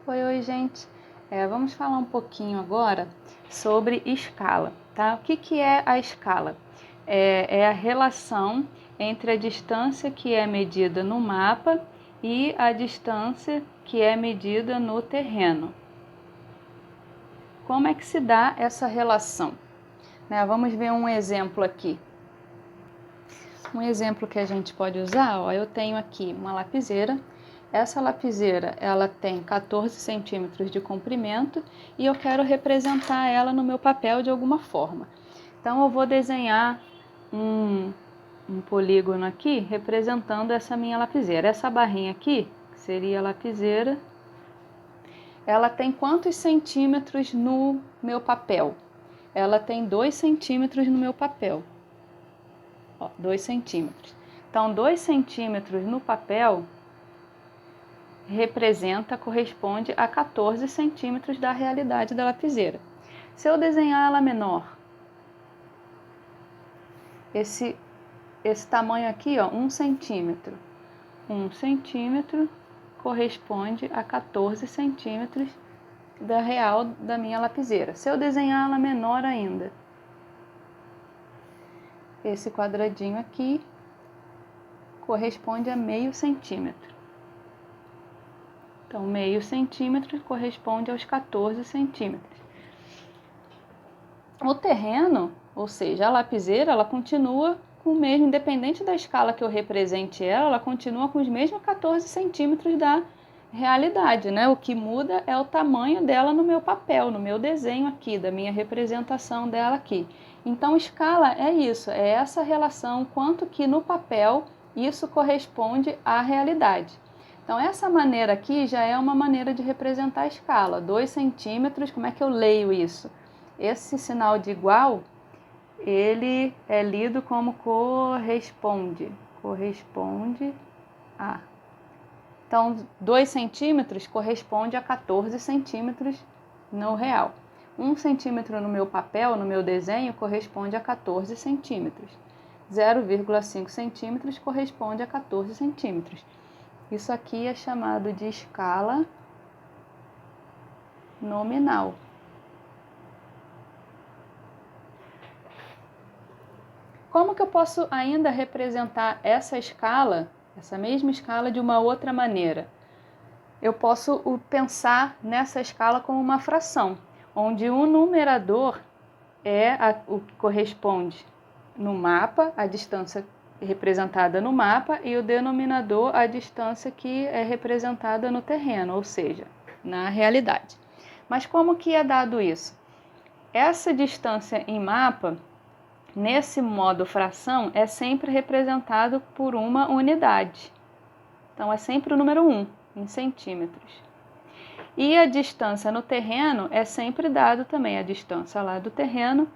Oi, gente. Vamos falar um pouquinho agora sobre escala, tá? O que é a escala? É a relação entre a distância que é medida no mapa e a distância que é medida no terreno. Como é que se dá essa relação? Vamos ver um exemplo aqui. Um exemplo que a gente pode usar, eu tenho aqui uma lapiseira. Essa lapiseira, ela tem 14 centímetros de comprimento e eu quero representar ela no meu papel de alguma forma. Então, eu vou desenhar um polígono aqui representando essa minha lapiseira. Essa barrinha aqui, que seria a lapiseira, ela tem quantos centímetros no meu papel? Ela tem 2 centímetros no meu papel. 2 centímetros. Então, 2 centímetros no papel corresponde a 14 centímetros da realidade da lapiseira. Se eu desenhar ela menor, esse tamanho aqui, 1 centímetro. 1 centímetro corresponde a 14 centímetros da real da minha lapiseira. Se eu desenhar ela menor ainda, esse quadradinho aqui corresponde a meio centímetro. Então, meio centímetro corresponde aos 14 centímetros. O terreno, ou seja, a lapiseira, ela continua com o mesmo, independente da escala que eu represente ela continua com os mesmos 14 centímetros da realidade, né? O que muda é o tamanho dela no meu papel, no meu desenho aqui, da minha representação dela aqui. Então, escala é isso, é essa relação, quanto que no papel isso corresponde à realidade. Então, essa maneira aqui já é uma maneira de representar a escala. 2 centímetros, como é que eu leio isso? Esse sinal de igual, ele é lido como corresponde a. Então, 2 centímetros corresponde a 14 centímetros no real. 1 centímetro no meu papel, no meu desenho, corresponde a 14 centímetros. 0,5 centímetros corresponde a 14 centímetros. Isso aqui é chamado de escala nominal. Como que eu posso ainda representar essa escala, essa mesma escala, de uma outra maneira? Eu posso pensar nessa escala como uma fração, onde o numerador é o que corresponde no mapa, a distância representada no mapa, e o denominador a distância que é representada no terreno, ou seja, na realidade. Mas como que é dado isso? Essa distância em mapa, nesse modo fração, é sempre representado por uma unidade. Então, é sempre o número 1, em centímetros. E a distância no terreno é sempre dado também, a distância lá do terreno,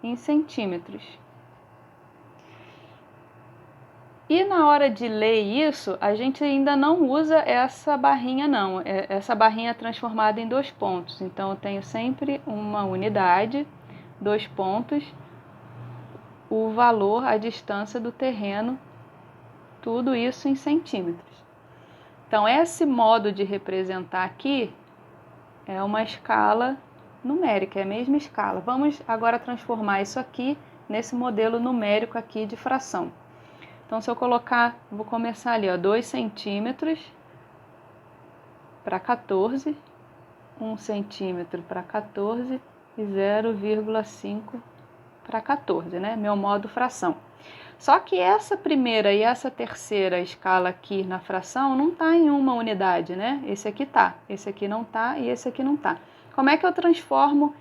em centímetros. E na hora de ler isso, a gente ainda não usa essa barrinha não. Essa barrinha é transformada em 2 pontos. Então, eu tenho sempre uma unidade, 2 pontos, o valor, a distância do terreno, tudo isso em centímetros. Então, esse modo de representar aqui é uma escala numérica, é a mesma escala. Vamos agora transformar isso aqui nesse modelo numérico aqui de fração. Então, se eu colocar, vou começar ali, 2 centímetros para 14, 1 centímetro para 14 e 0,5 para 14, né? Meu modo fração. Só que essa primeira e essa terceira escala aqui na fração não está em uma unidade, né? Esse aqui tá, esse aqui não tá e esse aqui não tá. Como é que eu transformo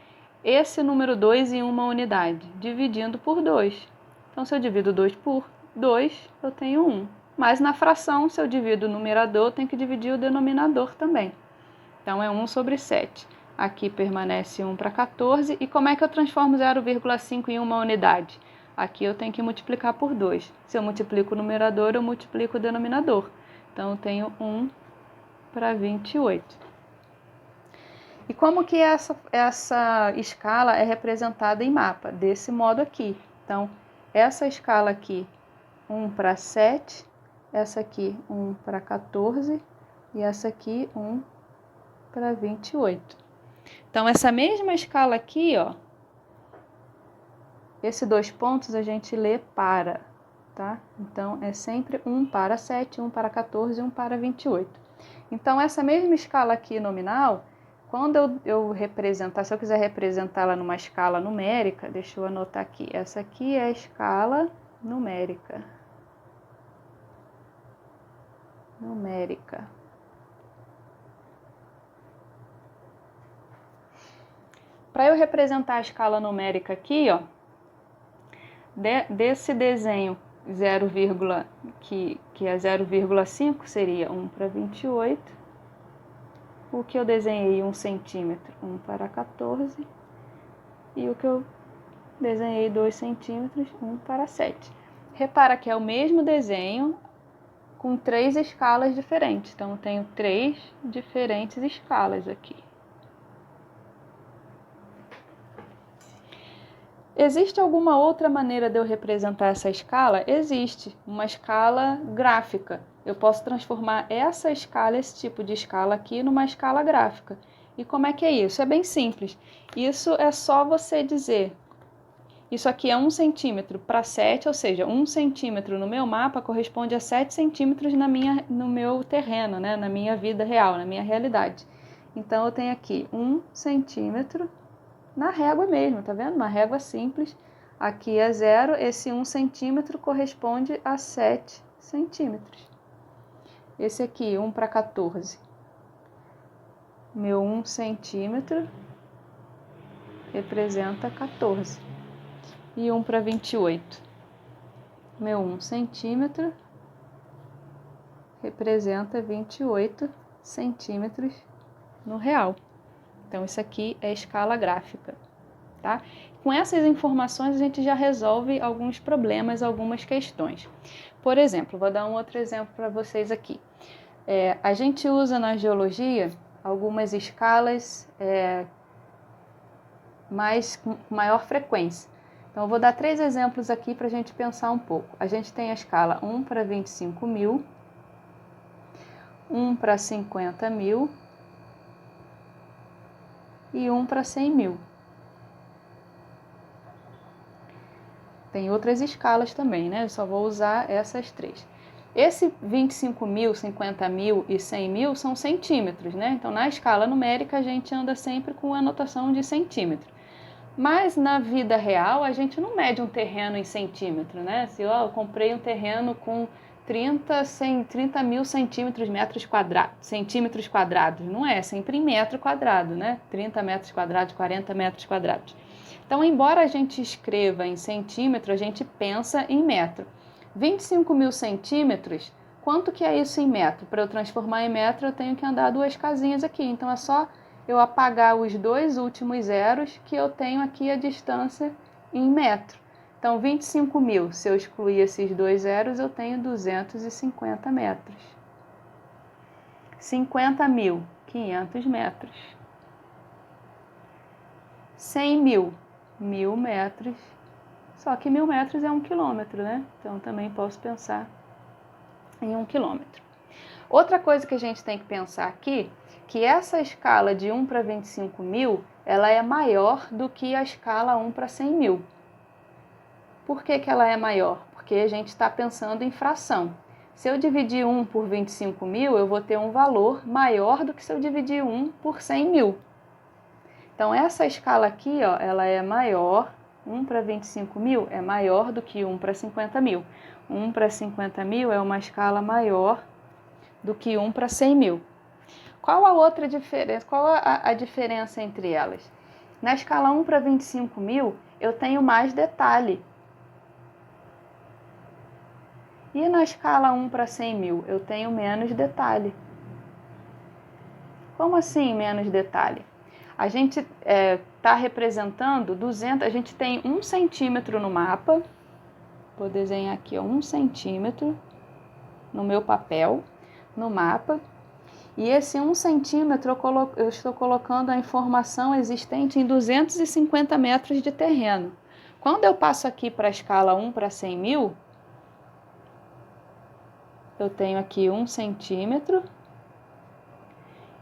esse número 2 em uma unidade? Dividindo por 2. Então, se eu divido 2 por 2, eu tenho 1. Mas na fração, se eu divido o numerador, eu tenho que dividir o denominador também. Então, é 1 sobre 7. Aqui permanece 1 para 14. E como é que eu transformo 0,5 em uma unidade? Aqui eu tenho que multiplicar por 2. Se eu multiplico o numerador, eu multiplico o denominador. Então, eu tenho 1 para 28. E como que essa escala é representada em mapa? Desse modo aqui. Então, essa escala aqui, 1 para 7, essa aqui 1 para 14 e essa aqui 1 para 28. Então, essa mesma escala aqui, ó, esses 2 pontos a gente lê para, tá? Então, é sempre 1 para 7, 1 para 14 e 1 para 28. Então, essa mesma escala aqui nominal, quando eu representar, se eu quiser representá-la numa escala numérica, deixa eu anotar aqui. Essa aqui é a escala numérica. Para eu representar a escala numérica aqui, ó, desse desenho 0, que é 0,5 seria 1 para 28. O que eu desenhei 1 centímetro, 1 para 14. E o que eu desenhei 2 centímetros, 1 para 7. Repara que é o mesmo desenho com 3 escalas diferentes. Então, eu tenho 3 diferentes escalas aqui. Existe alguma outra maneira de eu representar essa escala? Existe, uma escala gráfica. Eu posso transformar essa escala, esse tipo de escala aqui, numa escala gráfica. E como é que é isso? É bem simples. Isso é só você dizer, isso aqui é 1 centímetro para 7, ou seja, 1 centímetro no meu mapa corresponde a 7 centímetros no meu terreno, né? Na minha vida real, na minha realidade. Então, eu tenho aqui 1 centímetro na régua mesmo, tá vendo? Uma régua simples. Aqui é 0, esse 1 centímetro corresponde a 7 centímetros. Esse aqui, 1 para 14. Meu 1 centímetro representa 14. E 1 para 28. Meu 1 centímetro representa 28 centímetros no real. Então, isso aqui é escala gráfica, tá? Com essas informações, a gente já resolve alguns problemas, algumas questões. Por exemplo, vou dar um outro exemplo para vocês aqui. A gente usa na geologia algumas escalas com maior frequência. Então, eu vou dar 3 exemplos aqui para a gente pensar um pouco. A gente tem a escala 1 para 25 mil, 1 para 50 mil e 1 para 100 mil. Tem outras escalas também, né? Eu só vou usar essas 3. Esse 25 mil, 50 mil e 100 mil são centímetros, né? Então, na escala numérica, a gente anda sempre com a notação de centímetro. Mas, na vida real, a gente não mede um terreno em centímetro, né? Se eu comprei um terreno com 30 mil centímetros quadrados, não é sempre em metro quadrado, né? 30 metros quadrados, 40 metros quadrados. Então, embora a gente escreva em centímetro, a gente pensa em metro. 25 mil centímetros, quanto que é isso em metro? Para eu transformar em metro, eu tenho que andar 2 casinhas aqui. Então, é só eu apagar os 2 últimos zeros que eu tenho aqui a distância em metro. Então, 25 mil, se eu excluir esses 2 zeros, eu tenho 250 metros. 50 mil, 500 metros. 100 mil, 1000 metros. Só que 1000 metros é 1 quilômetro, né? Então, também posso pensar em 1 quilômetro. Outra coisa que a gente tem que pensar aqui, que essa escala de 1 para 25 mil, ela é maior do que a escala 1 para 100 mil. Por que que ela é maior? Porque a gente está pensando em fração. Se eu dividir 1 por 25 mil, eu vou ter um valor maior do que se eu dividir 1 por 100 mil. Então, essa escala aqui, ó, ela é maior, 1 para 25 mil é maior do que 1 para 50 mil. 1 para 50 mil é uma escala maior do que 1 para 100 mil. Qual a outra diferença? Qual a diferença entre elas? Na escala 1 para 25 mil, eu tenho mais detalhe. E na escala 1 para 100 mil, eu tenho menos detalhe. Como assim menos detalhe? A gente está representando 200, a gente tem 1 centímetro no mapa. Vou desenhar aqui, ó, 1 centímetro no meu papel, no mapa. E esse 1 centímetro eu estou colocando a informação existente em 250 metros de terreno. Quando eu passo aqui para a escala 1 para 100 mil, eu tenho aqui 1 centímetro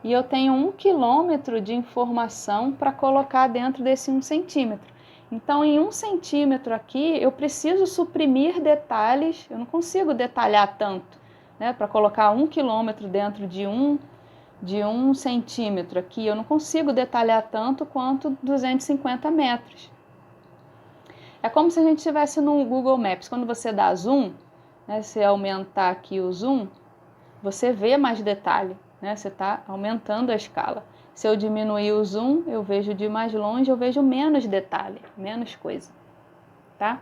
e eu tenho 1 quilômetro de informação para colocar dentro desse 1 centímetro. Então, em 1 centímetro aqui, eu preciso suprimir detalhes, eu não consigo detalhar tanto, né? Para colocar 1 quilômetro dentro de um centímetro aqui, eu não consigo detalhar tanto quanto 250 metros. É como se a gente estivesse no Google Maps. Quando você dá zoom, né, se aumentar aqui o zoom, você vê mais detalhe, né? Você está aumentando a escala. Se eu diminuir o zoom, eu vejo de mais longe, eu vejo menos detalhe, menos coisa, tá?